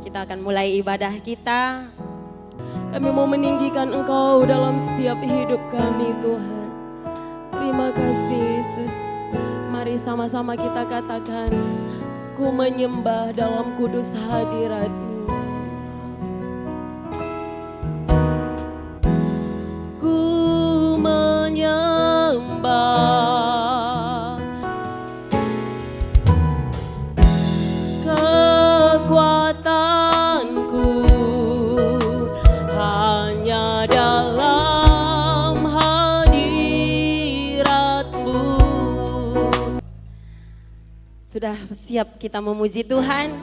Kita akan mulai ibadah kita. Kami mau meninggikan Engkau dalam setiap hidup kami Tuhan. Terima kasih Yesus. Mari sama-sama kita katakan, ku menyembah dalam kudus hadirat-Mu. Ku menyembah kekuatanku hanya dalam hadirat-Mu. Sudah siap kita memuji Tuhan?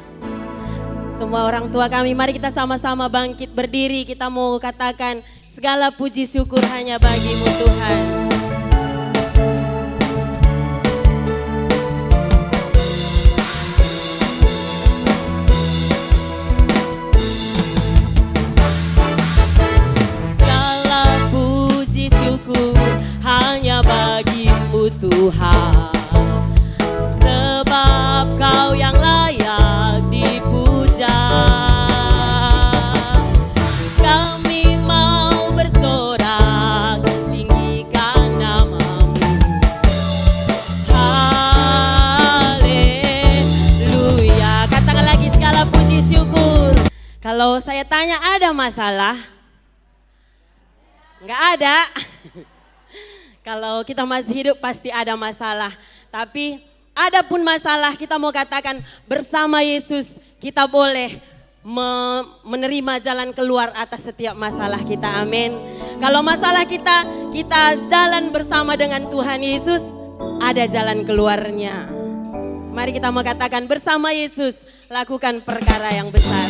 Semua orang tua kami, mari kita sama-sama bangkit berdiri. Kita mau katakan segala puji syukur hanya bagi-Mu Tuhan. Segala puji syukur hanya bagi-Mu Tuhan. Sebab Kau yang layak dipuja. Kami mau bersorak tinggikan nama-Mu. Haleluya. Katakan lagi segala puji syukur. Kalau saya tanya ada masalah? Enggak ada. Kalau kita masih hidup pasti ada masalah. Tapi adapun masalah, kita mau katakan bersama Yesus kita boleh menerima jalan keluar atas setiap masalah kita. Amin. Kalau masalah kita jalan bersama dengan Tuhan Yesus, ada jalan keluarnya. Mari kita mau katakan bersama Yesus lakukan perkara yang besar.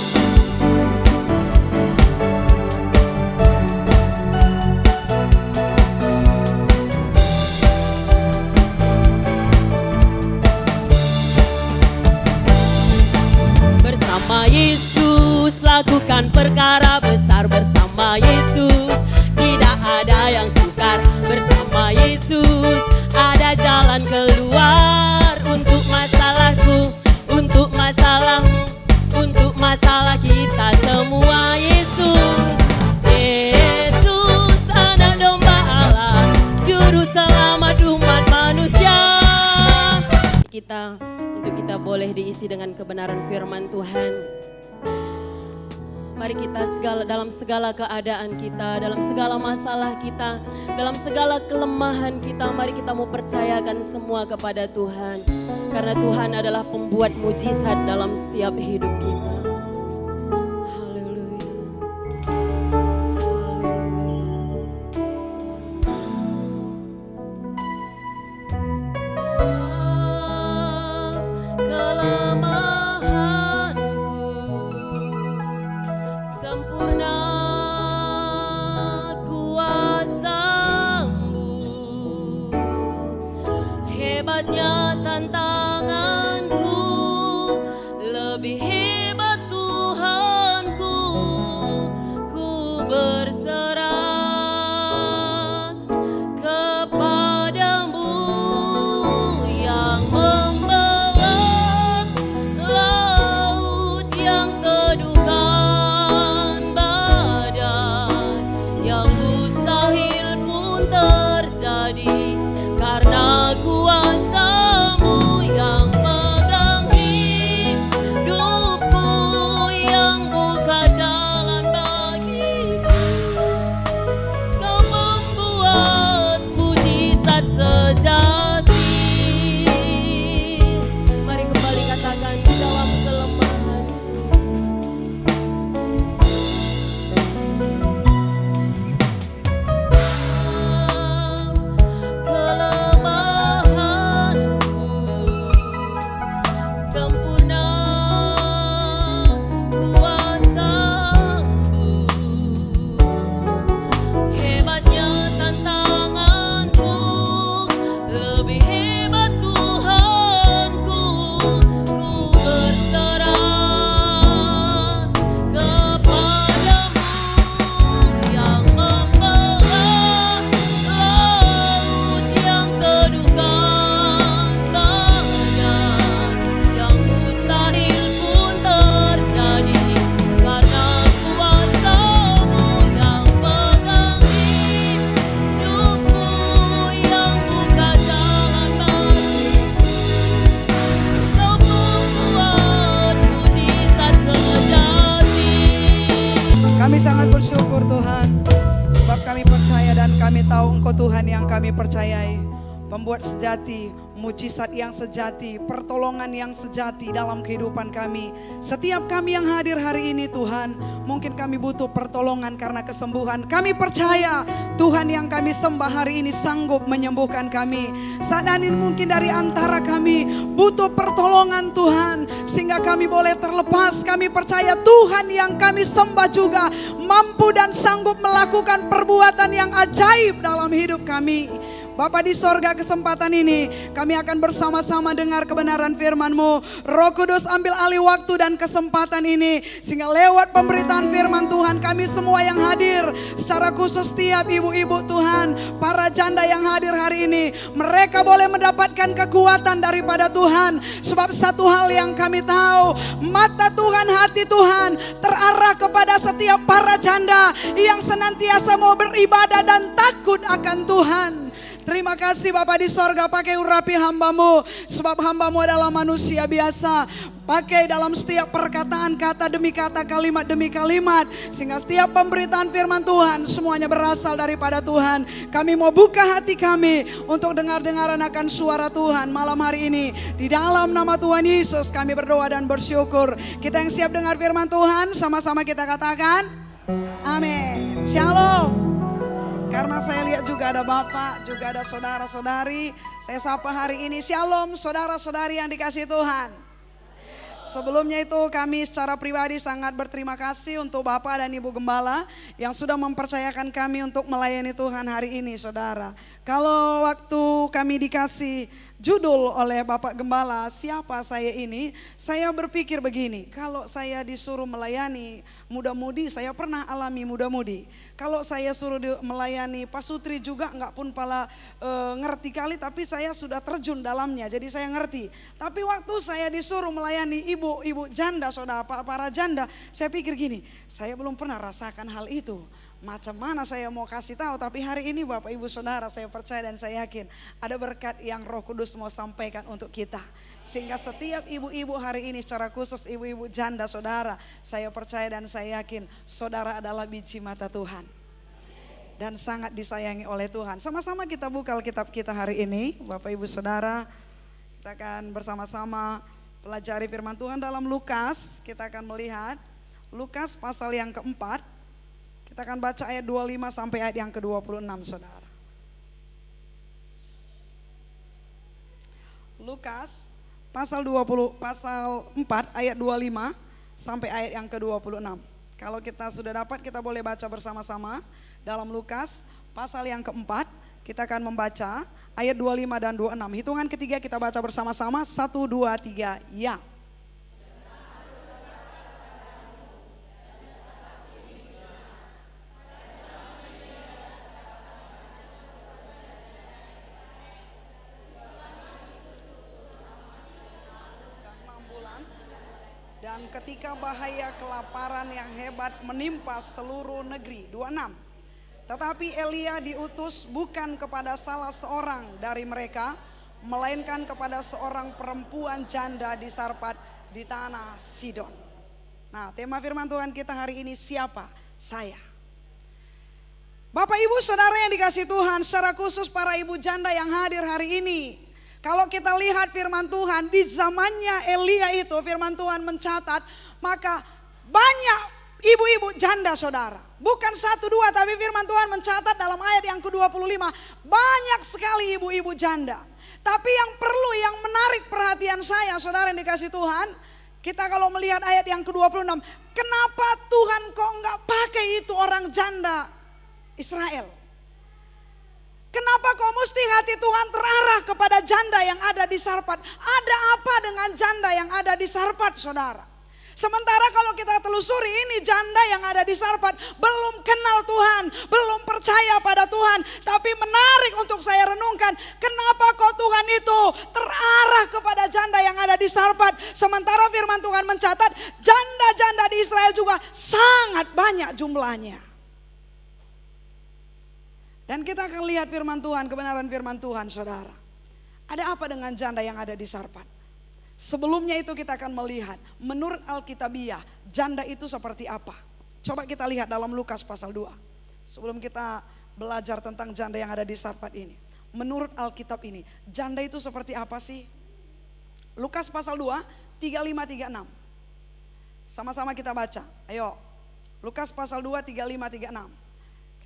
Bersama Yesus lakukan perkara besar. Bersama Yesus tidak ada yang sukar. Bersama Yesus ada jalan keluar. Untuk masalahku, untuk masalahmu, untuk masalah kita semua. Yesus, Yesus anak domba Allah, juru selamat umat manusia. Kita boleh diisi dengan kebenaran firman Tuhan. Mari kita dalam segala keadaan kita, dalam segala masalah kita, dalam segala kelemahan kita, mari kita mau percayakan semua kepada Tuhan. Karena Tuhan adalah pembuat mujizat dalam setiap hidup kita. Haleluya. Hebatnya tantanganku, lebih hebat bersyukur Tuhan, sebab kami percaya dan kami tahu Engkau Tuhan yang kami percayai, pembuat sejati, mujizat yang sejati, pertolongan yang sejati dalam kehidupan kami. Setiap kami yang hadir hari ini Tuhan, mungkin kami butuh pertolongan karena kesembuhan. Kami percaya Tuhan yang kami sembah hari ini sanggup menyembuhkan kami. Saat ini mungkin dari antara kami butuh pertolongan Tuhan, sehingga kami boleh terlepas. Kami percaya Tuhan yang kami sembah juga mampu dan sanggup melakukan perbuatan yang ajaib dalam hidup kami. Bapa di sorga, kesempatan ini kami akan bersama-sama dengar kebenaran firman-Mu. Roh Kudus ambil alih waktu dan kesempatan ini, sehingga lewat pemberitaan firman Tuhan kami semua yang hadir, secara khusus setiap ibu-ibu Tuhan, para janda yang hadir hari ini, mereka boleh mendapatkan kekuatan daripada Tuhan. Sebab satu hal yang kami tahu, mata Tuhan, hati Tuhan terarah kepada setiap para janda yang senantiasa mau beribadah dan takut akan Tuhan. Terima kasih Bapa di sorga, pakai urapi hamba-Mu, sebab hamba-Mu adalah manusia biasa. Pakai dalam setiap perkataan, kata demi kata, kalimat demi kalimat, sehingga setiap pemberitaan firman Tuhan semuanya berasal daripada Tuhan. Kami mau buka hati kami untuk dengar-dengaran akan suara Tuhan malam hari ini. Di dalam nama Tuhan Yesus kami berdoa dan bersyukur. Kita yang siap dengar firman Tuhan, sama-sama kita katakan amin. Shalom. Karena saya lihat juga ada Bapak, juga ada saudara-saudari. Saya sapa hari ini, shalom saudara-saudari yang dikasihi Tuhan. Sebelumnya itu kami secara pribadi sangat berterima kasih untuk Bapak dan Ibu Gembala yang sudah mempercayakan kami untuk melayani Tuhan hari ini, saudara. Kalau waktu kami dikasih judul oleh Bapak Gembala, siapa saya ini? Saya berpikir begini, kalau saya disuruh melayani muda-mudi, saya pernah alami muda-mudi. Kalau saya suruh melayani pasutri juga enggak pun pala ngerti kali, tapi saya sudah terjun dalamnya, jadi saya ngerti. Tapi waktu saya disuruh melayani ibu-ibu janda, saudara, para janda, saya pikir gini, saya belum pernah rasakan hal itu. Macam mana saya mau kasih tahu, tapi hari ini Bapak Ibu Saudara, saya percaya dan saya yakin ada berkat yang Roh Kudus mau sampaikan untuk kita. Sehingga setiap ibu-ibu hari ini, secara khusus ibu-ibu janda saudara, saya percaya dan saya yakin saudara adalah biji mata Tuhan. Dan sangat disayangi oleh Tuhan. Sama-sama kita buka Alkitab kita hari ini, Bapak Ibu Saudara. Kita akan bersama-sama pelajari firman Tuhan dalam Lukas. Kita akan melihat Lukas pasal yang keempat. Kita akan baca ayat 25 sampai ayat yang ke-26, saudara. Lukas pasal 4 ayat 25 sampai ayat yang ke-26. Kalau kita sudah dapat, kita boleh baca bersama-sama dalam Lukas pasal yang keempat. Kita akan membaca ayat 25 dan 26. Hitungan ketiga kita baca bersama-sama. 1, 2, 3, ya. Dan ketika bahaya kelaparan yang hebat menimpa seluruh negeri. 26. Tetapi Elia diutus bukan kepada salah seorang dari mereka, melainkan kepada seorang perempuan janda di Sarpat di tanah Sidon. Nah, tema firman Tuhan kita hari ini, siapa? Saya. Bapak Ibu Saudara yang dikasihi Tuhan, secara khusus para ibu janda yang hadir hari ini. Kalau kita lihat firman Tuhan di zamannya Elia itu, firman Tuhan mencatat, maka banyak ibu-ibu janda saudara. Bukan 1, 2, tapi firman Tuhan mencatat dalam ayat yang ke-25, banyak sekali ibu-ibu janda. Tapi yang perlu, yang menarik perhatian saya saudara yang dikasih Tuhan, kita kalau melihat ayat yang ke-26, kenapa Tuhan kok enggak pakai itu orang janda Israel? Kenapa kok mesti hati Tuhan terarah kepada janda yang ada di Sarpat? Ada apa dengan janda yang ada di Sarpat, saudara? Sementara kalau kita telusuri, ini janda yang ada di Sarpat belum kenal Tuhan, belum percaya pada Tuhan. Tapi menarik untuk saya renungkan, kenapa kok Tuhan itu terarah kepada janda yang ada di Sarpat? Sementara firman Tuhan mencatat, janda-janda di Israel juga sangat banyak jumlahnya. Dan kita akan lihat firman Tuhan, kebenaran firman Tuhan saudara. Ada apa dengan janda yang ada di Sarpat? Sebelumnya itu kita akan melihat menurut Alkitabiah janda itu seperti apa. Coba kita lihat dalam Lukas pasal 2. Sebelum kita belajar tentang janda yang ada di Sarfat ini. Menurut Alkitab ini, janda itu seperti apa sih? Lukas pasal 2, 35-36. Sama-sama kita baca. Ayo, Lukas pasal 2, 35-36.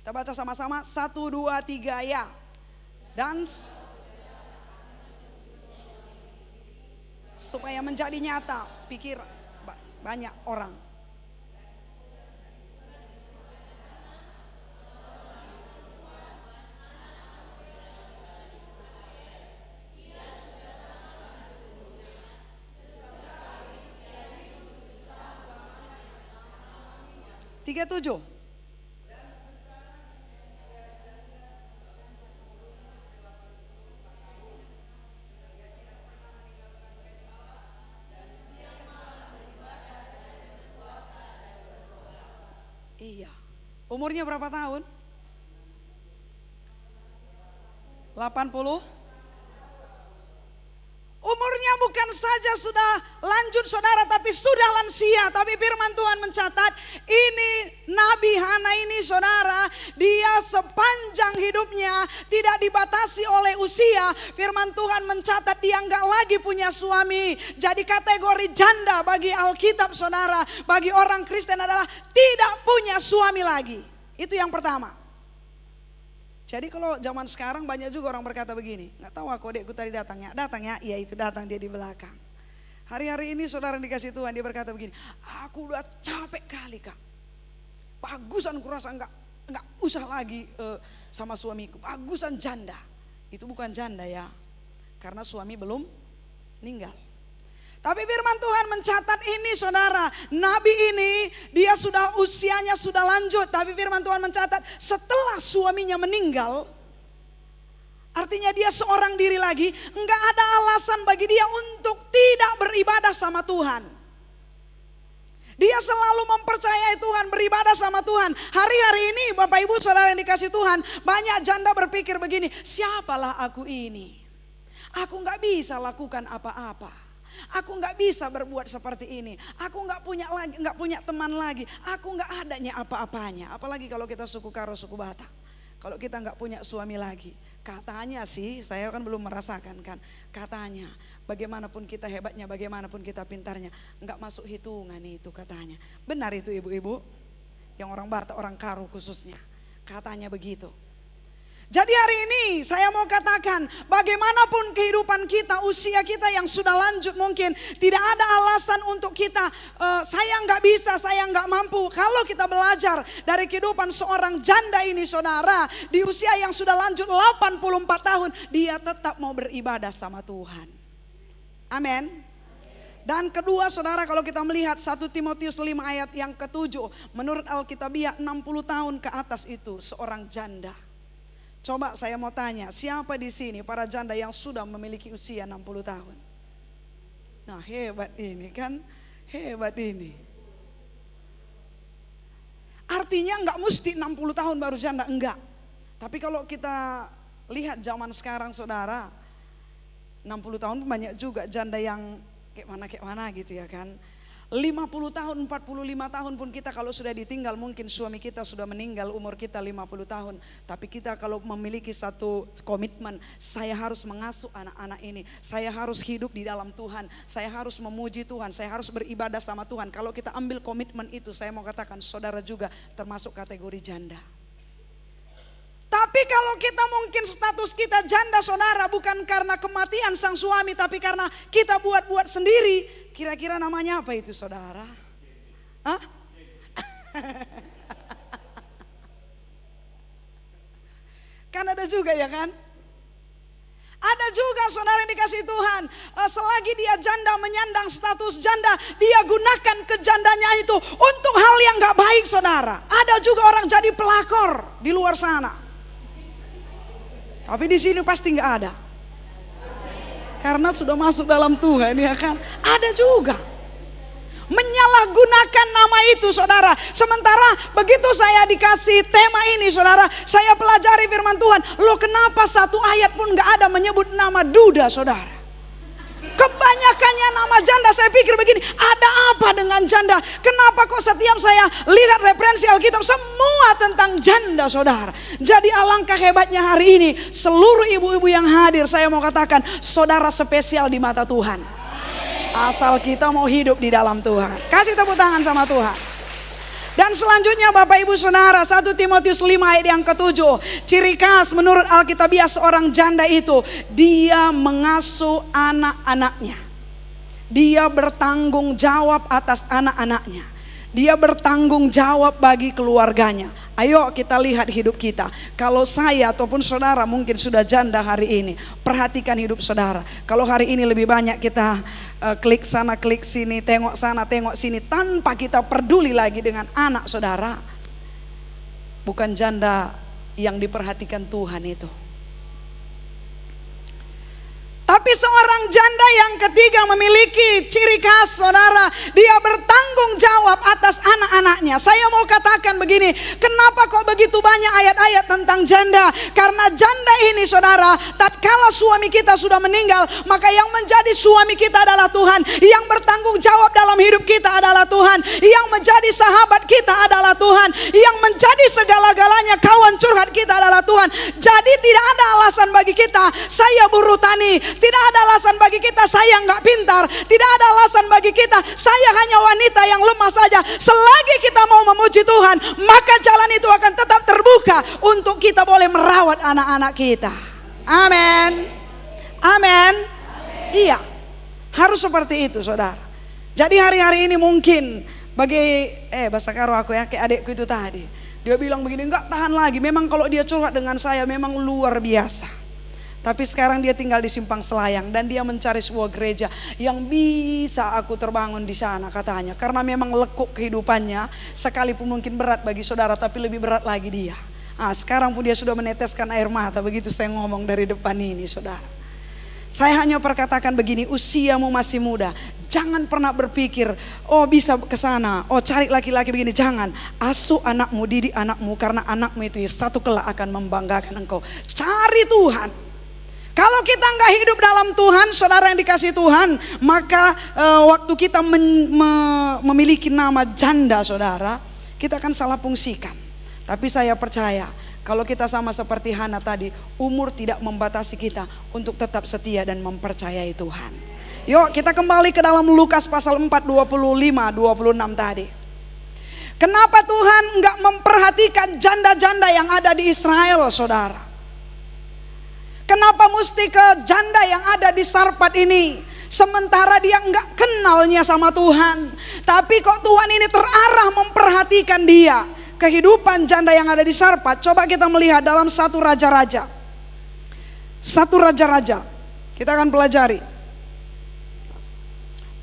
Kita baca sama-sama, 1, 2, 3 ya. Dan supaya menjadi nyata, pikir banyak orang. Tiga 7. Iya. Umurnya berapa tahun? 80. Umurnya bukan saja sudah lanjut saudara, tapi sudah lansia. Tapi firman Tuhan mencatat, ini Nabi Hana ini saudara, dia sepanjang hidupnya tidak dibatasi oleh usia. Firman Tuhan mencatat dia enggak lagi punya suami. Jadi kategori janda bagi Alkitab saudara, bagi orang Kristen adalah tidak punya suami lagi. Itu yang pertama. Jadi kalau zaman sekarang banyak juga orang berkata begini, nggak tahu aku adekku tadi datang ya, iya itu datang dia di belakang. Hari-hari ini saudara dikasih Tuhan, dia berkata begini, aku udah capek kali kak, bagusan kurasa nggak usah lagi sama suamiku, bagusan janda. Itu bukan janda ya, karena suami belum meninggal. Tapi firman Tuhan mencatat ini saudara, nabi ini dia sudah usianya sudah lanjut. Tapi firman Tuhan mencatat setelah suaminya meninggal, artinya dia seorang diri lagi, enggak ada alasan bagi dia untuk tidak beribadah sama Tuhan. Dia selalu mempercayai Tuhan, beribadah sama Tuhan. Hari-hari ini Bapak Ibu Saudara yang dikasih Tuhan, banyak janda berpikir begini, siapalah aku ini? Aku enggak bisa lakukan apa-apa. Aku nggak bisa berbuat seperti ini. Aku nggak punya teman lagi. Aku nggak adanya apa-apanya. Apalagi kalau kita suku Karo, suku Batak. Kalau kita nggak punya suami lagi. Katanya sih, saya kan belum merasakan kan. Katanya, bagaimanapun kita hebatnya, bagaimanapun kita pintarnya, nggak masuk hitungan itu katanya. Benar itu ibu-ibu, yang orang Batak, orang Karo khususnya. Katanya begitu. Jadi hari ini saya mau katakan, bagaimanapun kehidupan kita, usia kita yang sudah lanjut mungkin, tidak ada alasan untuk kita, saya nggak bisa, saya nggak mampu. Kalau kita belajar dari kehidupan seorang janda ini saudara, di usia yang sudah lanjut 84 tahun, dia tetap mau beribadah sama Tuhan. Amin. Dan kedua saudara, kalau kita melihat 1 Timotius 5 ayat yang ke-7, menurut Alkitabiah 60 tahun ke atas itu seorang janda. Coba saya mau tanya, siapa di sini para janda yang sudah memiliki usia 60 tahun? Nah hebat ini kan, hebat ini. Artinya enggak mesti 60 tahun baru janda, enggak. Tapi kalau kita lihat zaman sekarang saudara, 60 tahun banyak juga janda yang kayak mana gitu ya kan. 50 tahun, 45 tahun pun kita kalau sudah ditinggal, mungkin suami kita sudah meninggal, umur kita 50 tahun. Tapi kita kalau memiliki satu komitmen, saya harus mengasuh anak-anak ini, saya harus hidup di dalam Tuhan, saya harus memuji Tuhan, saya harus beribadah sama Tuhan. Kalau kita ambil komitmen itu, saya mau katakan saudara juga termasuk kategori janda. Tapi kalau kita mungkin status kita janda saudara bukan karena kematian sang suami, tapi karena kita buat-buat sendiri. Kira-kira namanya apa itu saudara? Hah? Kan ada juga ya kan? Ada juga saudara yang dikasih Tuhan, selagi dia janda menyandang status janda, dia gunakan kejandanya itu untuk hal yang gak baik saudara. Ada juga orang jadi pelakor di luar sana. Tapi di sini pasti gak ada. Karena sudah masuk dalam Tuhan ya kan. Ada juga menyalahgunakan nama itu saudara. Sementara begitu saya dikasih tema ini saudara, saya pelajari firman Tuhan. Loh kenapa satu ayat pun gak ada menyebut nama duda saudara? Kebanyakannya nama janda, saya pikir begini, ada apa dengan janda? Kenapa kok setiap saya lihat referensi Alkitab semua tentang janda, saudara? Jadi alangkah hebatnya hari ini seluruh ibu-ibu yang hadir, saya mau katakan saudara spesial di mata Tuhan. Asal kita mau hidup di dalam Tuhan. Kasih tepuk tangan sama Tuhan. Dan selanjutnya Bapak Ibu Saudara, 1 Timotius 5 ayat yang ke-7. Ciri khas menurut Alkitabiah seorang janda itu, dia mengasuh anak-anaknya. Dia bertanggung jawab atas anak-anaknya. Dia bertanggung jawab bagi keluarganya. Ayo kita lihat hidup kita. Kalau saya ataupun saudara mungkin sudah janda hari ini, perhatikan hidup saudara. Kalau hari ini lebih banyak kita klik sana klik sini, tengok sana tengok sini, tanpa kita peduli lagi dengan anak saudara, bukan janda yang diperhatikan Tuhan itu. Tapi seorang janda yang ketiga memiliki ciri khas, saudara. Dia bertanggung jawab atas anak-anaknya. Saya mau katakan begini, kenapa kok begitu banyak ayat-ayat tentang janda? Karena janda ini, saudara, tatkala suami kita sudah meninggal, maka yang menjadi suami kita adalah Tuhan. Yang bertanggung jawab dalam hidup kita adalah Tuhan. Yang menjadi sahabat kita adalah Tuhan. Yang menjadi segala-galanya kawan curhat kita adalah Tuhan. Jadi tidak ada alasan bagi kita, saya buruh tani. Tidak ada alasan bagi kita, saya nggak pintar. Tidak ada alasan bagi kita, saya hanya wanita yang lemah saja. Selagi kita mau memuji Tuhan, maka jalan itu akan tetap terbuka untuk kita boleh merawat anak-anak kita. Amin. Amin. Iya, harus seperti itu, saudara. Jadi hari-hari ini mungkin bagi bahasa karo aku ya, kayak adikku itu tadi. Dia bilang begini, nggak tahan lagi. Memang kalau dia curhat dengan saya memang luar biasa. Tapi sekarang dia tinggal di Simpang Selayang dan dia mencari sebuah gereja yang bisa aku terbangun di sana katanya. Karena memang lekuk kehidupannya, sekalipun mungkin berat bagi saudara, tapi lebih berat lagi dia. Sekarang pun dia sudah meneteskan air mata, begitu saya ngomong dari depan ini, saudara. Saya hanya perkatakan begini, usiamu masih muda. Jangan pernah berpikir, oh bisa ke sana, oh cari laki-laki begini. Jangan, asuh anakmu, didik anakmu, karena anakmu itu satu kelak akan membanggakan engkau. Cari Tuhan. Kalau kita nggak hidup dalam Tuhan, saudara yang dikasih Tuhan, maka waktu kita memiliki nama janda, saudara, kita akan salah fungsikan. Tapi saya percaya, kalau kita sama seperti Hana tadi, umur tidak membatasi kita untuk tetap setia dan mempercayai Tuhan. Yuk kita kembali ke dalam Lukas pasal 4, 25, 26 tadi. Kenapa Tuhan nggak memperhatikan janda-janda yang ada di Israel, saudara? Kenapa mesti ke janda yang ada di Sarfat ini? Sementara dia enggak kenalnya sama Tuhan. Tapi kok Tuhan ini terarah memperhatikan dia. Kehidupan janda yang ada di Sarfat. Coba kita melihat dalam 1 Raja-Raja. 1 Raja-Raja. Kita akan pelajari.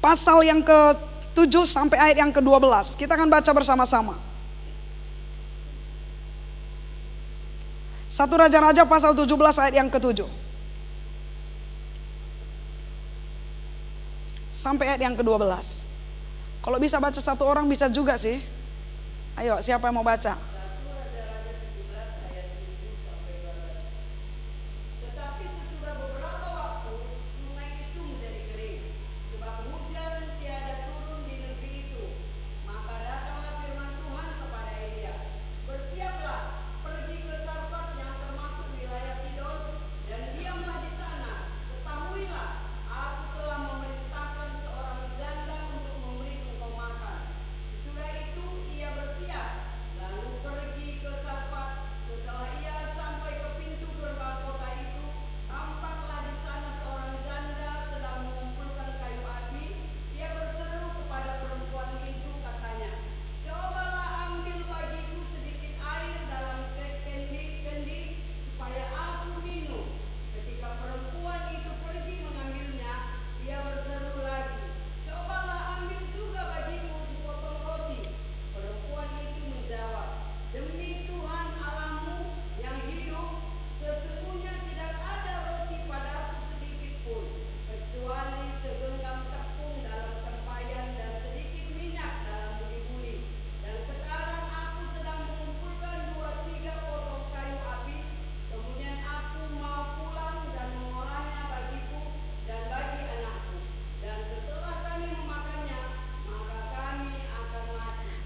Pasal yang ke-7 sampai ayat yang ke-12. Kita akan baca bersama-sama. 1 Raja-Raja pasal 17 ayat yang ke-7 sampai ayat yang ke-12. Kalau bisa baca satu orang bisa juga sih. Ayo, siapa yang mau baca? Sesudah itu ia bersiap, lalu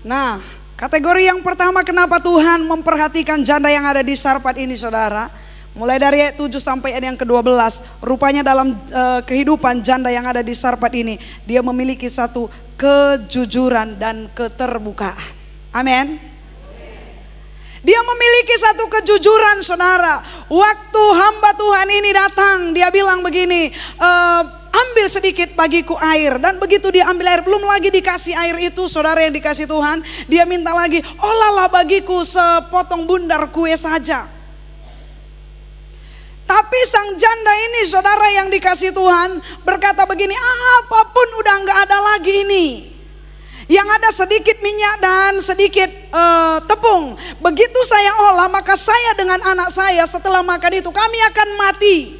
Nah, kategori yang pertama kenapa Tuhan memperhatikan janda yang ada di Sarfat ini saudara. Mulai dari ayat 7 sampai ayat yang ke-12. Rupanya dalam kehidupan janda yang ada di Sarfat ini, dia memiliki satu kejujuran dan keterbukaan. Amin. Dia memiliki satu kejujuran saudara. Waktu hamba Tuhan ini datang, dia bilang begini, ambil sedikit bagiku air. Dan begitu dia ambil air, belum lagi dikasih air itu saudara yang dikasih Tuhan, dia minta lagi, olahlah bagiku sepotong bundar kue saja. Tapi sang janda ini saudara yang dikasih Tuhan berkata begini, apapun udah gak ada lagi ini. Yang ada sedikit minyak dan sedikit tepung. Begitu saya olah, maka saya dengan anak saya setelah makan itu kami akan mati.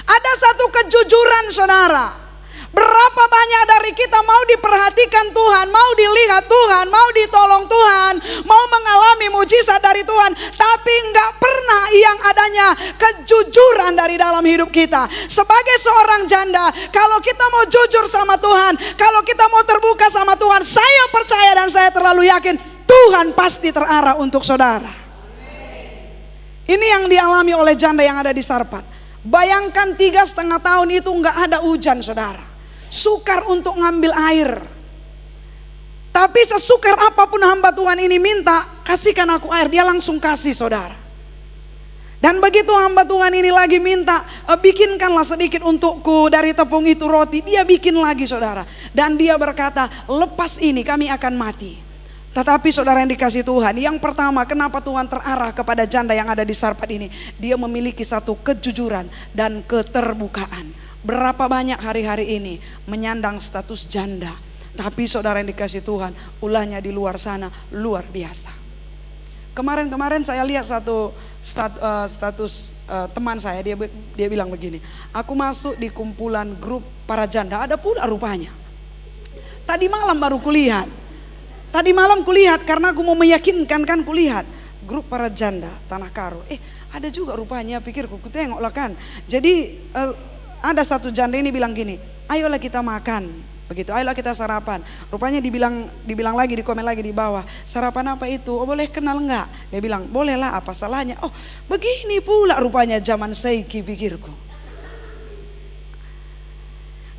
Ada satu kejujuran saudara. Berapa banyak dari kita mau diperhatikan Tuhan, mau dilihat Tuhan, mau ditolong Tuhan, mau mengalami mujizat dari Tuhan, tapi nggak pernah yang adanya kejujuran dari dalam hidup kita. Sebagai seorang janda, kalau kita mau jujur sama Tuhan, kalau kita mau terbuka sama Tuhan, saya percaya dan saya terlalu yakin Tuhan pasti terarah untuk saudara. Ini yang dialami oleh janda yang ada di Sarfat. Bayangkan 3,5 tahun itu nggak ada hujan saudara. Sukar untuk ngambil air. Tapi sesukar apapun hamba Tuhan ini minta, kasihkan aku air, dia langsung kasih saudara. Dan begitu hamba Tuhan ini lagi minta, bikinkanlah sedikit untukku dari tepung itu roti, dia bikin lagi saudara. Dan dia berkata, lepas ini kami akan mati. Tetapi saudara yang dikasih Tuhan, yang pertama kenapa Tuhan terarah kepada janda yang ada di Sarfat ini, dia memiliki satu kejujuran dan keterbukaan. Berapa banyak hari-hari ini menyandang status janda, tapi saudara yang dikasih Tuhan, ulahnya di luar sana luar biasa. Kemarin saya lihat satu status teman saya, dia bilang begini, aku masuk di kumpulan grup para janda, ada pula rupanya. Tadi malam baru kulihat. Tadi malam kulihat karena aku mau meyakinkan kan kulihat grup para janda Tanah Karo. Ada juga rupanya, pikirku, ku tengoklah kan. Jadi ada satu janda ini bilang gini, ayolah kita makan, begitu, ayolah kita sarapan. Rupanya dibilang lagi di komen lagi di bawah, sarapan apa itu? Oh boleh kenal enggak? Dia bilang bolehlah, apa salahnya? Oh begini pula rupanya zaman seiki, pikirku.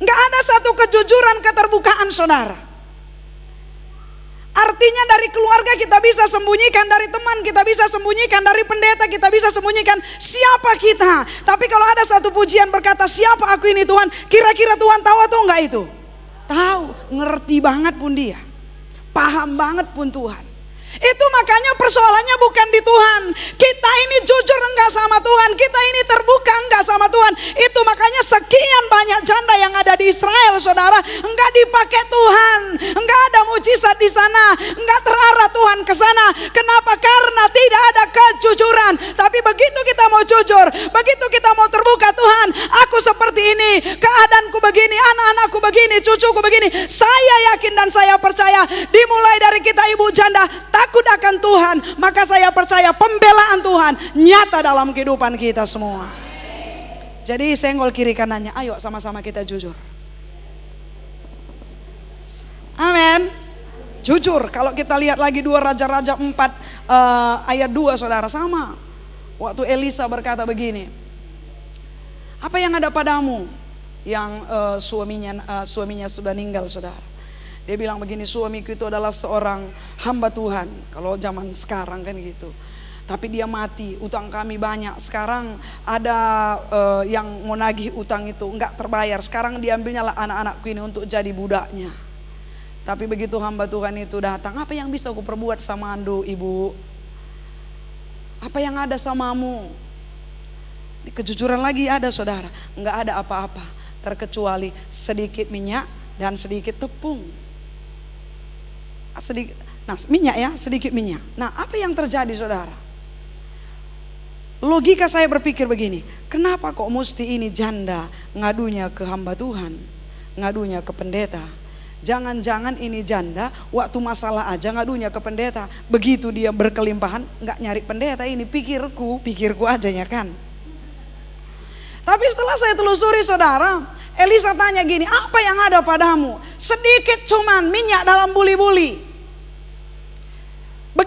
Enggak ada satu kejujuran keterbukaan saudara. Artinya dari keluarga kita bisa sembunyikan, dari teman kita bisa sembunyikan, dari pendeta kita bisa sembunyikan siapa kita. Tapi kalau ada satu pujian berkata siapa aku ini Tuhan, kira-kira Tuhan tahu atau enggak itu? Tahu, ngerti banget pun dia. Paham banget pun Tuhan. Itu makanya persoalannya bukan di Tuhan. Kita ini jujur enggak sama Tuhan, kita ini terbuka enggak sama Tuhan. Itu makanya sekian banyak janda yang ada di Israel saudara, enggak dipakai Tuhan, enggak ada mujizat di sana, enggak terarah Tuhan ke sana. Kenapa? Karena tidak ada kejujuran. Tapi begitu kita mau jujur, begitu kita mau terbuka, Tuhan, aku seperti ini, keadaanku begini, anak-anakku begini, cucuku begini. Saya yakin dan saya percaya dimulai dari kita ibu janda takut akan Tuhan, maka saya percaya pembelaan Tuhan nyata dalam kehidupan kita semua. Jadi senggol kiri kanannya, ayo sama-sama kita jujur. Amin. Jujur, kalau kita lihat lagi 2 Raja-Raja 4 ayat 2 saudara, sama. Waktu Elisa berkata begini, apa yang ada padamu yang suaminya sudah meninggal saudara. Dia bilang begini, suamiku itu adalah seorang hamba Tuhan. Kalau zaman sekarang kan gitu. Tapi dia mati, utang kami banyak. Sekarang ada yang mau nagih utang itu enggak terbayar. Sekarang diambilnya lah anak-anakku ini untuk jadi budaknya. Tapi begitu hamba Tuhan itu datang, apa yang bisa aku perbuat sama Ando ibu? Apa yang ada samamu? Kejujuran lagi ada saudara, enggak ada apa-apa. Terkecuali sedikit minyak dan sedikit tepung. Minyak ya, sedikit minyak. Nah, apa yang terjadi saudara? Logika saya berpikir begini, kenapa kok mesti ini janda ngadunya ke hamba Tuhan, ngadunya ke pendeta? Jangan-jangan ini janda waktu masalah aja ngadunya ke pendeta, begitu dia berkelimpahan nggak nyari pendeta. Ini pikirku aja ya kan. Tapi setelah saya telusuri saudara, Elisa tanya gini, apa yang ada padamu? Sedikit cuman minyak dalam buli-buli.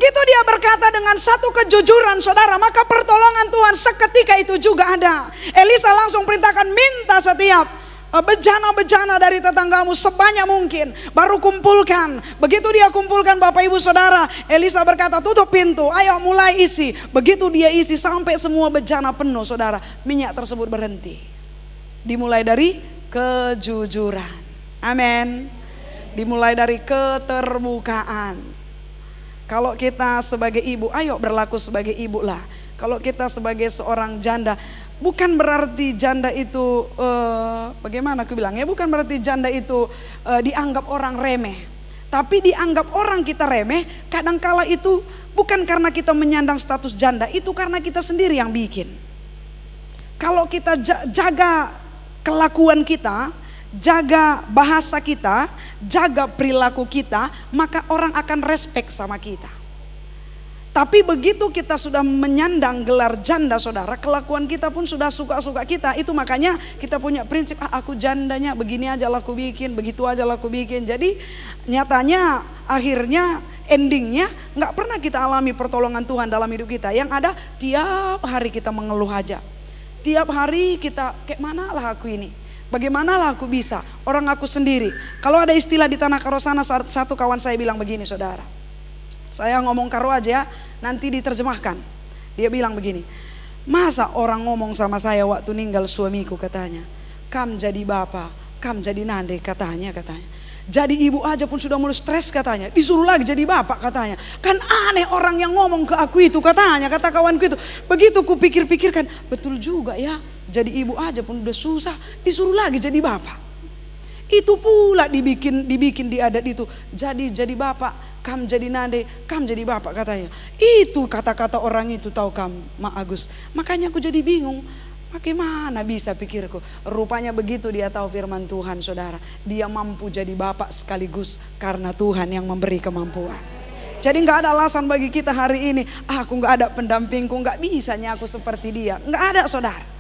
Begitu dia berkata dengan satu kejujuran saudara, maka pertolongan Tuhan seketika itu juga ada. Elisa langsung perintahkan, minta setiap bejana-bejana dari tetanggamu sebanyak mungkin, baru kumpulkan. Begitu dia kumpulkan Bapak Ibu Saudara, Elisa berkata, tutup pintu, ayo mulai isi. Begitu dia isi sampai semua bejana penuh saudara, minyak tersebut berhenti. Dimulai dari kejujuran. Amin. Dimulai dari keterbukaan. Kalau kita sebagai ibu, ayo berlaku sebagai ibu lah. Kalau kita sebagai seorang janda, bukan berarti janda itu bagaimana aku bilang ya, bukan berarti janda itu dianggap orang remeh. Tapi dianggap orang kita remeh, kadangkala itu bukan karena kita menyandang status janda, itu karena kita sendiri yang bikin. Kalau kita jaga kelakuan kita, jaga bahasa kita, jaga perilaku kita, maka orang akan respect sama kita. Tapi begitu kita sudah menyandang gelar janda saudara, kelakuan kita pun sudah suka-suka kita. Itu makanya kita punya prinsip, aku jandanya begini aja lah aku bikin, begitu aja lah aku bikin. Jadi nyatanya akhirnya endingnya gak pernah kita alami pertolongan Tuhan dalam hidup kita. Yang ada tiap hari kita mengeluh aja. Tiap hari kita kayak mana lah aku ini, bagaimanalah aku bisa, orang aku sendiri. Kalau ada istilah di Tanah Karo sana, satu kawan saya bilang begini saudara. Saya ngomong karo aja, nanti diterjemahkan. Dia bilang begini, masa orang ngomong sama saya waktu ninggal suamiku katanya, kam jadi bapak, kam jadi nande katanya. Jadi ibu aja pun sudah mulai stres katanya, disuruh lagi jadi bapak katanya. Kan aneh orang yang ngomong ke aku itu katanya, kata kawanku itu. Begitu ku pikir-pikirkan, betul juga ya. Jadi ibu aja pun udah susah, disuruh lagi jadi bapak. Itu pula dibikin di adat itu. Jadi bapak, kam jadi nade, kam jadi bapak katanya. Itu kata-kata orang itu tahu kam, Mak Agus. Makanya aku jadi bingung. Bagaimana bisa pikirku? Rupanya begitu dia tahu firman Tuhan saudara. Dia mampu jadi bapak sekaligus karena Tuhan yang memberi kemampuan. Jadi gak ada alasan bagi kita hari ini, aku gak ada pendampingku, gak bisanya aku seperti dia. Gak ada saudara.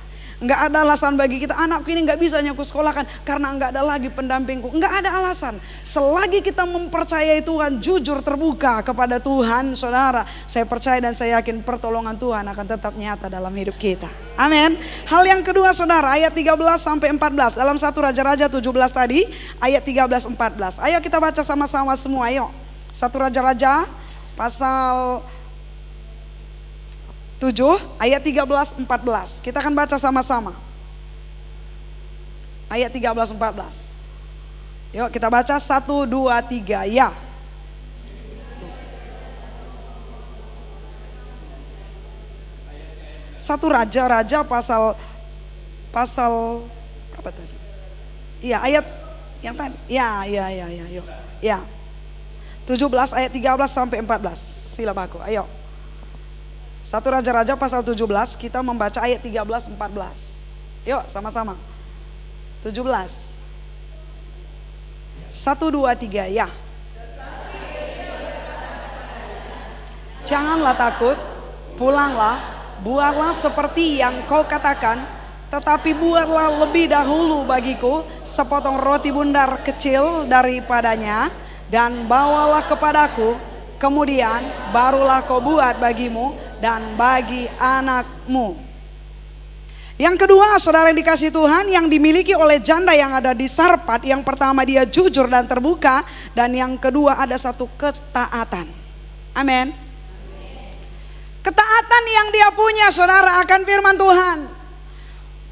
Nggak ada alasan bagi kita, anakku ini nggak bisa aku sekolahkan karena nggak ada lagi pendampingku. Nggak ada alasan. Selagi kita mempercayai Tuhan, jujur terbuka kepada Tuhan, saudara, saya percaya dan saya yakin pertolongan Tuhan akan tetap nyata dalam hidup kita. Amin. Hal yang kedua saudara, ayat 13 sampai 14 dalam 1 Raja-Raja 17 tadi, ayat 13 14. Ayo kita baca sama-sama semua, ayo. 1 Raja-Raja pasal 7 ayat 13 14. Kita akan baca sama-sama. Ayat 13 14. Yuk kita baca 1 2 3 ya. 1 Raja-Raja pasal berapa tadi? Iya, ayat yang tadi. Ya, yuk. Ya. 17 ayat 13 sampai 14. Sila baku. Ayo. 1 Raja-Raja pasal 17, kita membaca ayat 13 14. Yuk sama-sama. 17. 1 2 3 ya. Janganlah takut, pulanglah, buatlah seperti yang kau katakan, tetapi buatlah lebih dahulu bagiku sepotong roti bundar kecil daripadanya dan bawalah kepadaku, kemudian barulah kau buat bagimu dan bagi anakmu. Yang kedua saudara yang dikasihi Tuhan, yang dimiliki oleh janda yang ada di Sarfat, yang pertama dia jujur dan terbuka, dan yang kedua ada satu ketaatan. Amin. Ketaatan yang dia punya saudara akan firman Tuhan.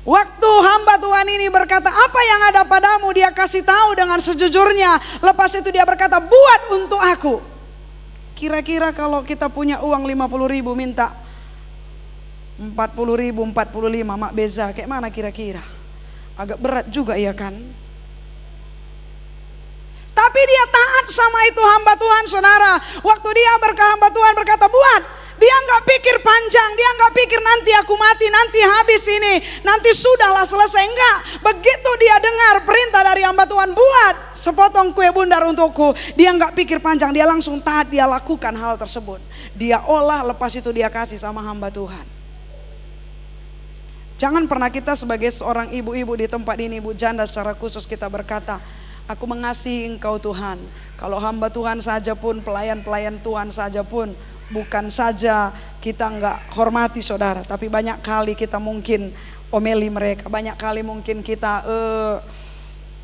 Waktu hamba Tuhan ini berkata, apa yang ada padamu, dia kasih tahu dengan sejujurnya. Lepas itu dia berkata, buat untuk aku. Kira-kira kalau kita punya uang 50.000 minta 40.000, 45, Mak Beza, kayak mana kira-kira? Agak berat juga ya kan? Tapi dia taat sama itu hamba Tuhan saudara. Waktu dia hamba Tuhan berkata buat, dia nggak pikir panjang, dia nggak pikir nanti aku mati, nanti habis ini, nanti sudahlah selesai. Enggak, begitu dia dengar perintah dari hamba Tuhan, buat sepotong kue bundar untukku, dia nggak pikir panjang, dia langsung taat, dia lakukan hal tersebut. Dia olah, lepas itu dia kasih sama hamba Tuhan. Jangan pernah kita sebagai seorang ibu-ibu di tempat ini, ibu janda secara khusus kita berkata, aku mengasihi engkau Tuhan. Kalau hamba Tuhan saja pun, pelayan-pelayan Tuhan saja pun, bukan saja kita nggak hormati saudara, tapi banyak kali kita mungkin omeli mereka, banyak kali mungkin kita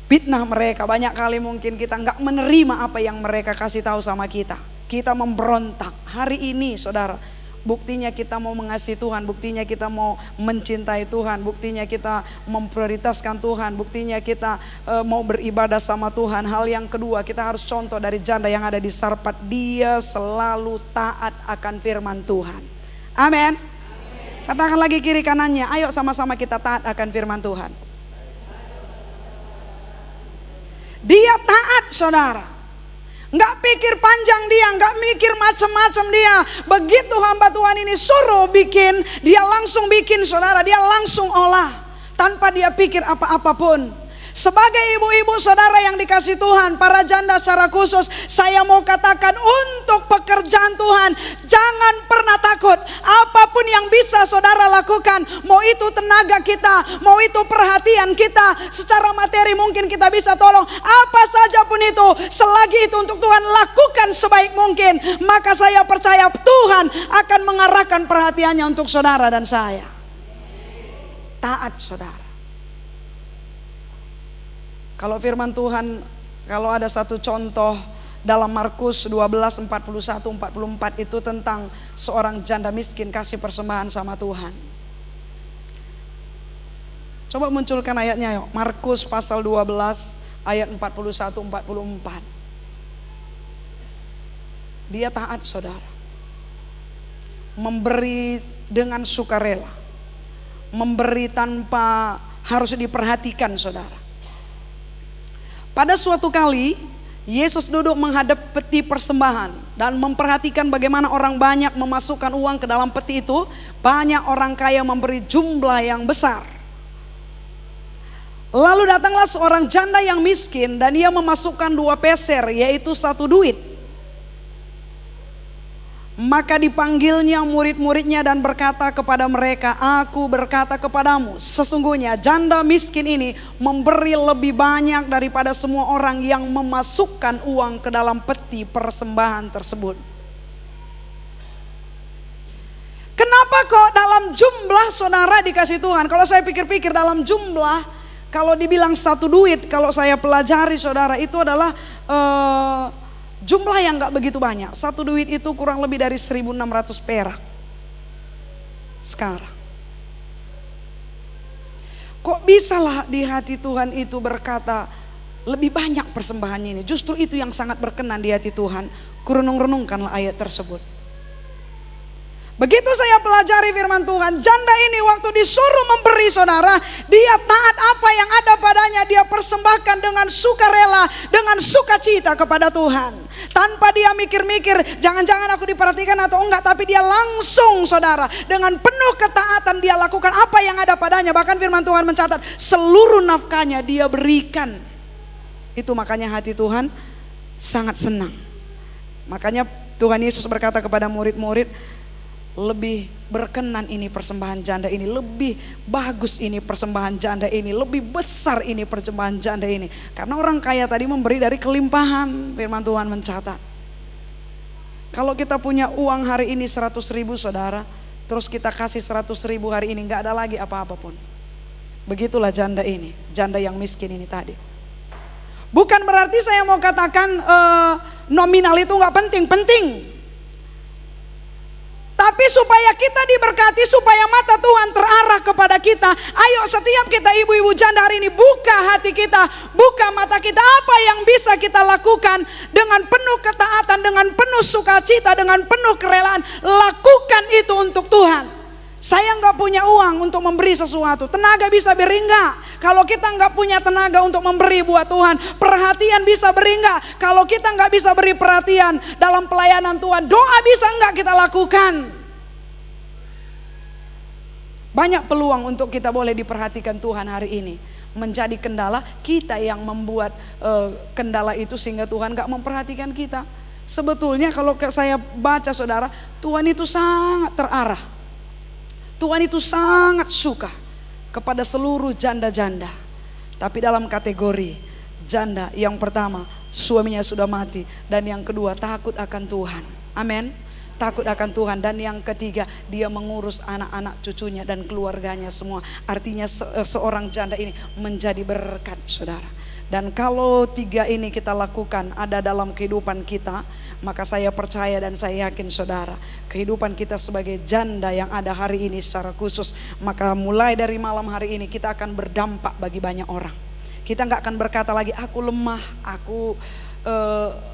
fitnah mereka, banyak kali mungkin kita nggak menerima apa yang mereka kasih tahu sama kita. Kita memberontak. Hari ini saudara, buktinya kita mau mengasihi Tuhan, buktinya kita mau mencintai Tuhan, buktinya kita memprioritaskan Tuhan, buktinya kita mau beribadah sama Tuhan. Hal yang kedua, kita harus contoh dari janda yang ada di Sarpat. Dia selalu taat akan firman Tuhan. Amin. Katakan lagi kiri kanannya, ayo sama-sama kita taat akan firman Tuhan. Dia taat saudara. Nggak pikir panjang dia, nggak mikir macam-macam dia. Begitu hamba Tuhan ini suruh bikin, dia langsung bikin saudara, dia langsung olah. Tanpa dia pikir apa-apapun. Sebagai ibu-ibu saudara yang dikasih Tuhan, para janda secara khusus, saya mau katakan untuk pekerjaan Tuhan, jangan pernah takut. Apapun yang bisa saudara lakukan, mau itu tenaga kita, mau itu perhatian kita, secara materi mungkin kita bisa tolong, apa saja pun itu, selagi itu untuk Tuhan, lakukan sebaik mungkin. Maka saya percaya Tuhan akan mengarahkan perhatiannya untuk saudara dan saya. Taat saudara. Kalau firman Tuhan, kalau ada satu contoh dalam Markus 12, 41, 44 itu tentang seorang janda miskin kasih persembahan sama Tuhan. Coba munculkan ayatnya yuk. Markus pasal 12 ayat 41, 44. Dia taat saudara. Memberi dengan sukarela. Memberi tanpa harus diperhatikan saudara. Pada suatu kali, Yesus duduk menghadap peti persembahan dan memperhatikan bagaimana orang banyak memasukkan uang ke dalam peti itu. Banyak orang kaya memberi jumlah yang besar. Lalu datanglah seorang janda yang miskin dan ia memasukkan 2 peser, yaitu 1 duit. Maka dipanggilnya murid-muridnya dan berkata kepada mereka, aku berkata kepadamu, sesungguhnya janda miskin ini memberi lebih banyak daripada semua orang yang memasukkan uang ke dalam peti persembahan tersebut. Kenapa kok dalam jumlah saudara dikasih Tuhan? Kalau saya pikir-pikir dalam jumlah, kalau dibilang 1 duit, kalau saya pelajari saudara, itu adalah jumlah yang gak begitu banyak. 1 duit itu kurang lebih dari 1.600 perak sekarang. Kok bisalah di hati Tuhan itu berkata lebih banyak persembahannya ini? Justru itu yang sangat berkenan di hati Tuhan. Kurenung-renungkanlah ayat tersebut. Begitu saya pelajari firman Tuhan, janda ini waktu disuruh memberi saudara, dia taat apa yang ada padanya, dia persembahkan dengan sukarela, dengan sukacita kepada Tuhan. Tanpa dia mikir-mikir, jangan-jangan aku diperhatikan atau enggak, tapi dia langsung saudara, dengan penuh ketaatan dia lakukan apa yang ada padanya. Bahkan firman Tuhan mencatat, seluruh nafkahnya dia berikan. Itu makanya hati Tuhan sangat senang. Makanya Tuhan Yesus berkata kepada murid-murid, lebih berkenan ini persembahan janda ini, lebih bagus ini persembahan janda ini, lebih besar ini persembahan janda ini. Karena orang kaya tadi memberi dari kelimpahan, firman Tuhan mencatat. Kalau kita punya uang hari ini 100.000 saudara, terus kita kasih 100.000 hari ini, gak ada lagi apa-apa pun. Begitulah janda ini, janda yang miskin ini tadi. Bukan berarti saya mau katakan nominal itu gak penting, penting. Tapi supaya kita diberkati, supaya mata Tuhan terarah kepada kita, ayo setiap kita ibu-ibu janda hari ini buka hati kita, buka mata kita, apa yang bisa kita lakukan dengan penuh ketaatan, dengan penuh sukacita, dengan penuh kerelaan. Lakukan itu untuk Tuhan. Saya nggak punya uang untuk memberi sesuatu, tenaga bisa beri enggak? Kalau kita nggak punya tenaga untuk memberi buat Tuhan, perhatian bisa beri enggak? Kalau kita nggak bisa beri perhatian dalam pelayanan Tuhan, doa bisa enggak kita lakukan? Banyak peluang untuk kita boleh diperhatikan Tuhan hari ini. Menjadi kendala, kita yang membuat kendala itu sehingga Tuhan nggak memperhatikan kita. Sebetulnya kalau saya baca saudara, Tuhan itu sangat terarah. Tuhan itu sangat suka kepada seluruh janda-janda. Tapi dalam kategori janda yang pertama suaminya sudah mati, dan yang kedua takut akan Tuhan. Amin. takut akan Tuhan. Dan yang ketiga, dia mengurus anak-anak cucunya dan keluarganya semua. Artinya seorang janda ini menjadi berkat, saudara. Dan kalau tiga ini kita lakukan ada dalam kehidupan kita, maka saya percaya dan saya yakin saudara, kehidupan kita sebagai janda yang ada hari ini secara khusus, maka mulai dari malam hari ini kita akan berdampak bagi banyak orang. Kita nggak akan berkata lagi, aku lemah, aku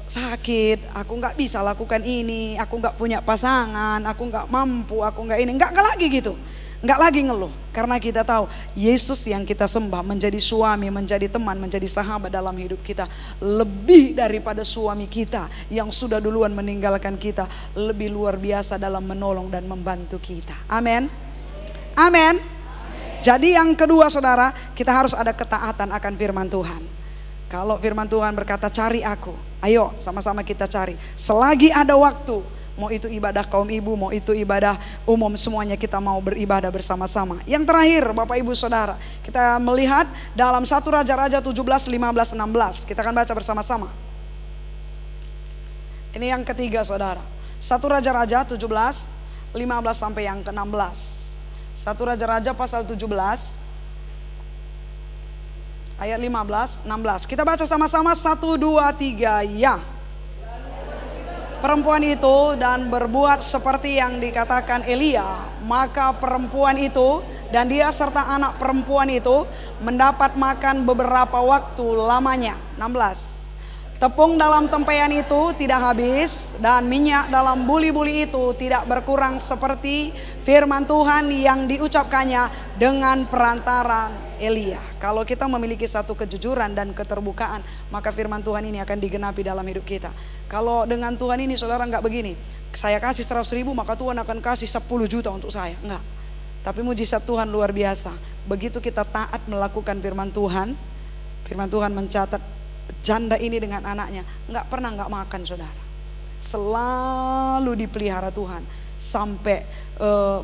sakit, aku nggak bisa lakukan ini, aku nggak punya pasangan, aku nggak mampu, aku nggak ini, nggak lagi gitu. Nggak lagi ngeluh, karena kita tahu Yesus yang kita sembah menjadi suami, menjadi teman, menjadi sahabat dalam hidup kita. Lebih daripada suami kita yang sudah duluan meninggalkan kita, lebih luar biasa dalam menolong dan membantu kita. Amin. Amin. Jadi yang kedua saudara, kita harus ada ketaatan akan firman Tuhan. Kalau firman Tuhan berkata cari aku, ayo sama-sama kita cari. Selagi ada waktu, mau itu ibadah kaum ibu, mau itu ibadah umum, semuanya kita mau beribadah bersama-sama. Yang terakhir Bapak Ibu Saudara, kita melihat dalam 1 Raja-Raja 17, 15, 16. Kita akan baca bersama-sama. Ini yang ketiga saudara. 1 Raja-Raja 17, 15 sampai yang ke-16. 1 Raja-Raja pasal 17 ayat 15, 16. Kita baca sama-sama 1, 2, 3 ya. Perempuan itu dan berbuat seperti yang dikatakan Elia. Maka perempuan itu dan dia serta anak perempuan itu mendapat makan beberapa waktu lamanya. 16. Tepung dalam tempaian itu tidak habis dan minyak dalam buli-buli itu tidak berkurang seperti firman Tuhan yang diucapkannya dengan perantara Elia. Kalau kita memiliki satu kejujuran dan keterbukaan, maka firman Tuhan ini akan digenapi dalam hidup kita. Kalau dengan Tuhan ini saudara nggak begini, saya kasih 100.000 maka Tuhan akan kasih 10 juta untuk saya, enggak. Tapi mujizat Tuhan luar biasa. Begitu kita taat melakukan firman Tuhan mencatat janda ini dengan anaknya nggak pernah nggak makan saudara. Selalu dipelihara Tuhan sampai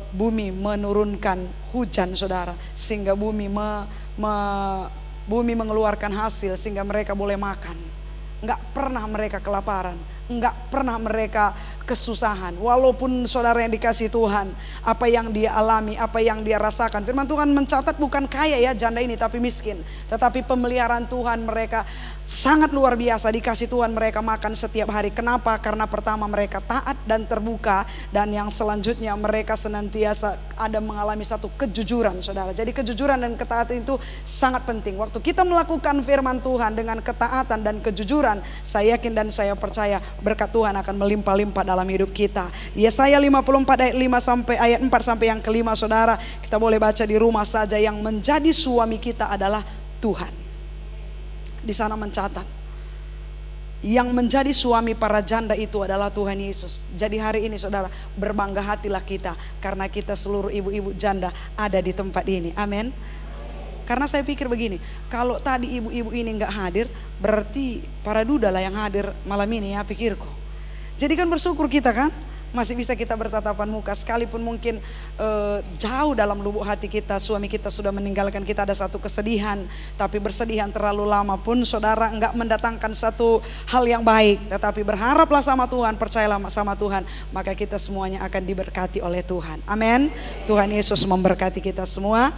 bumi menurunkan hujan saudara, sehingga bumi mengeluarkan hasil sehingga mereka boleh makan. Nggak pernah mereka kelaparan, nggak pernah mereka kesusahan. Walaupun saudara yang dikasih Tuhan, apa yang dia alami, apa yang dia rasakan. Firman Tuhan mencatat bukan kaya ya janda ini, tapi miskin. Tetapi pemeliharaan Tuhan mereka sangat luar biasa. Dikasih Tuhan mereka makan setiap hari. Kenapa? Karena pertama mereka taat dan terbuka. Dan yang selanjutnya mereka senantiasa ada mengalami satu kejujuran saudara. Jadi kejujuran dan ketaatan itu sangat penting. Waktu kita melakukan firman Tuhan dengan ketaatan dan kejujuran, saya yakin dan saya percaya berkat Tuhan akan melimpah-limpah dalam hidup kita. Yesaya 54 ayat 5 sampai ayat 4 sampai yang kelima saudara, kita boleh baca di rumah saja. Yang menjadi suami kita adalah Tuhan. Di sana mencatat yang menjadi suami para janda itu adalah Tuhan Yesus. Jadi hari ini saudara, berbangga hatilah kita karena kita seluruh ibu-ibu janda ada di tempat ini. Amin. Karena saya pikir begini, kalau tadi ibu-ibu ini nggak hadir, berarti para duda lah yang hadir malam ini ya pikirku. Jadi kan bersyukur kita kan masih bisa kita bertatapan muka, sekalipun mungkin jauh dalam lubuk hati kita suami kita sudah meninggalkan kita, ada satu kesedihan. Tapi bersedihan terlalu lama pun saudara enggak mendatangkan satu hal yang baik. Tetapi berharaplah sama Tuhan, percayalah sama Tuhan, maka kita semuanya akan diberkati oleh Tuhan. Amin. Tuhan Yesus memberkati kita semua.